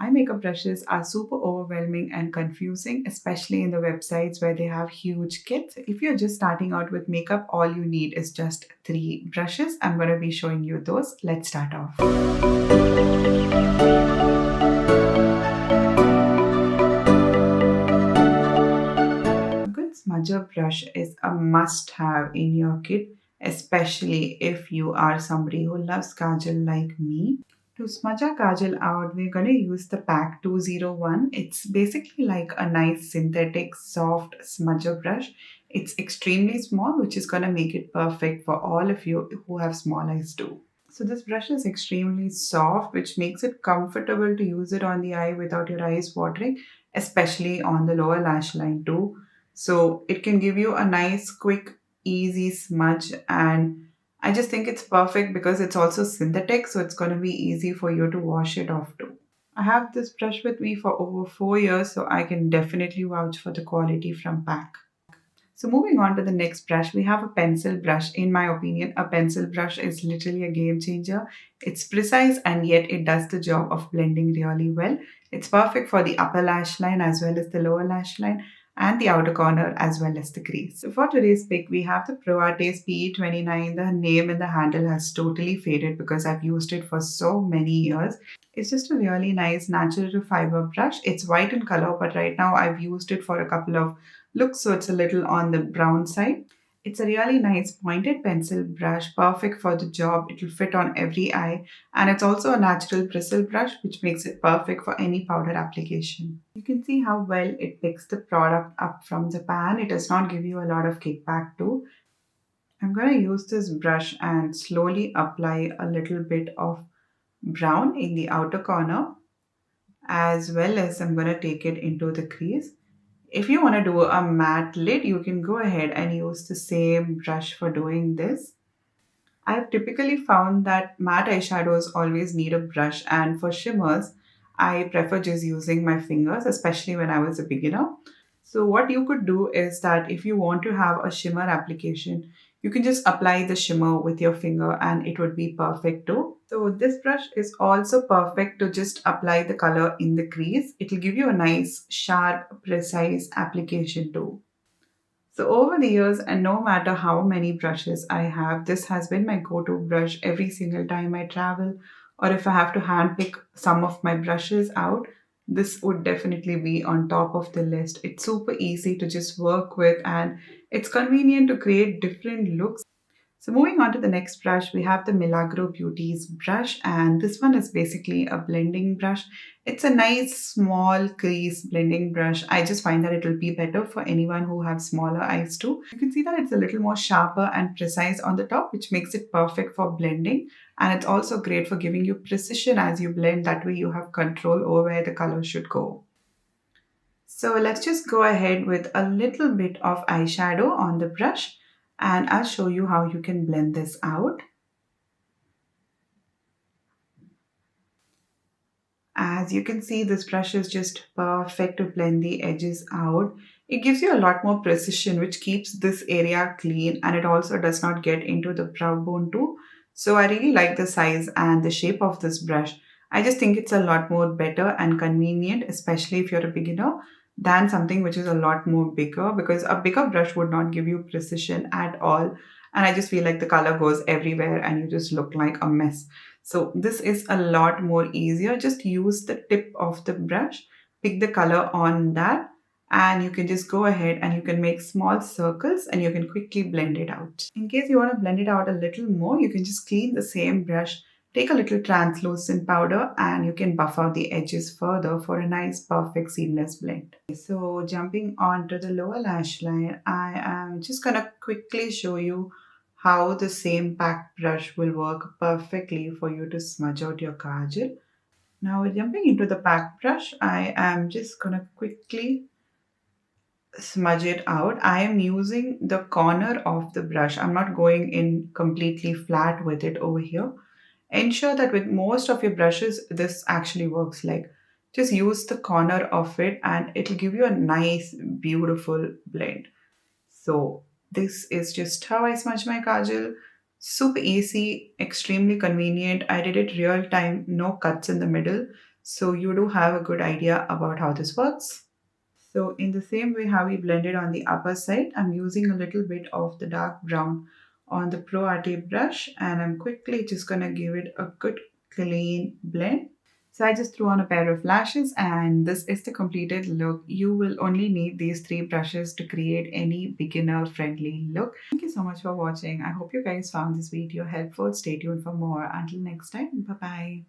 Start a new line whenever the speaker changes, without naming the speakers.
Eye makeup brushes are super overwhelming and confusing, especially in the websites where they have huge kits. If you're just starting out with makeup, all you need is just three brushes. I'm going to be showing you those. Let's start off. A good smudger brush is a must have in your kit, especially if you are somebody who loves kajal like me. To smudge our kajal out, we're going to use the pack 201. It's basically like a nice synthetic soft smudger brush. It's extremely small, which is going to make it perfect for all of you who have small eyes too. So this brush is extremely soft, which makes it comfortable to use it on the eye without your eyes watering, especially on the lower lash line too. So it can give you a nice, quick, easy smudge, and I just think it's perfect because it's also synthetic, so it's going to be easy for you to wash it off too. I have this brush with me for over 4 years, so I can definitely vouch for the quality from pack. So moving on to the next brush, we have a pencil brush. In my opinion, a pencil brush is literally a game changer. It's precise and yet it does the job of blending really well. It's perfect for the upper lash line as well as the lower lash line and the outer corner as well as the crease. So for today's pick, we have the ProArtist PE29. The name and the handle has totally faded because I've used it for so many years. It's just a really nice natural to fiber brush. It's white in color, but right now I've used it for a couple of looks, so it's a little on the brown side. It's a really nice pointed pencil brush, perfect for the job. It will fit on every eye, and it's also a natural bristle brush, which makes it perfect for any powder application. You can see how well it picks the product up from the pan. It does not give you a lot of kickback too. I'm going to use this brush and slowly apply a little bit of brown in the outer corner, as well as I'm going to take it into the crease. If you want to do a matte lid, you can go ahead and use the same brush for doing this. I've typically found that matte eyeshadows always need a brush, and for shimmers, I prefer just using my fingers, especially when I was a beginner. So, what you could do is that if you want to have a shimmer application, you can just apply the shimmer with your finger and it would be perfect too. So, this brush is also perfect to just apply the color in the crease. It will give you a nice, sharp, precise application too. So over the years, and no matter how many brushes I have, this has been my go-to brush every single time I travel, or if I have to handpick some of my brushes out, this would definitely be on top of the list. It's super easy to just work with, and it's convenient to create different looks. So moving on to the next brush, we have the Milagro Beauties brush, and this one is basically a blending brush. It's a nice small crease blending brush. I just find that it will be better for anyone who have smaller eyes too. You can see that it's a little more sharper and precise on the top, which makes it perfect for blending. And it's also great for giving you precision as you blend. That way you have control over where the color should go. So let's just go ahead with a little bit of eyeshadow on the brush, and I'll show you how you can blend this out. As you can see, this brush is just perfect to blend the edges out. It gives you a lot more precision, which keeps this area clean, and it also does not get into the brow bone too. So I really like the size and the shape of this brush. I just think it's a lot more better and convenient, especially if you're a beginner, than something which is a lot more bigger, because a bigger brush would not give you precision at all. And I just feel like the color goes everywhere and you just look like a mess. So this is a lot more easier. Just use the tip of the brush, pick the color on that, and you can just go ahead and you can make small circles and you can quickly blend it out. In case you want to blend it out a little more, you can just clean the same brush, take a little translucent powder, and you can buff out the edges further for a nice perfect seamless blend. So jumping on to the lower lash line, I am just gonna quickly show you how the same pack brush will work perfectly for you to smudge out your kajal. Now jumping into the pack brush, I am just gonna quickly smudge it out. I am using the corner of the brush. I'm not going in completely flat with it over here. Ensure that with most of your brushes, this actually works. Like, just use the corner of it and it'll give you a nice, beautiful blend. So this is just how I smudge my kajal. Super easy, extremely convenient. I did it real time, no cuts in the middle. so you do have a good idea about how this works. So in the same way how we blended on the upper side, I'm using a little bit of the dark brown on the Pro Arte brush, and I'm quickly just gonna give it a good clean blend. So I just threw on a pair of lashes, and this is the completed look. You will only need these three brushes to create any beginner friendly look. Thank you so much for watching. I hope you guys found this video helpful. Stay tuned for more. Until next time, bye bye.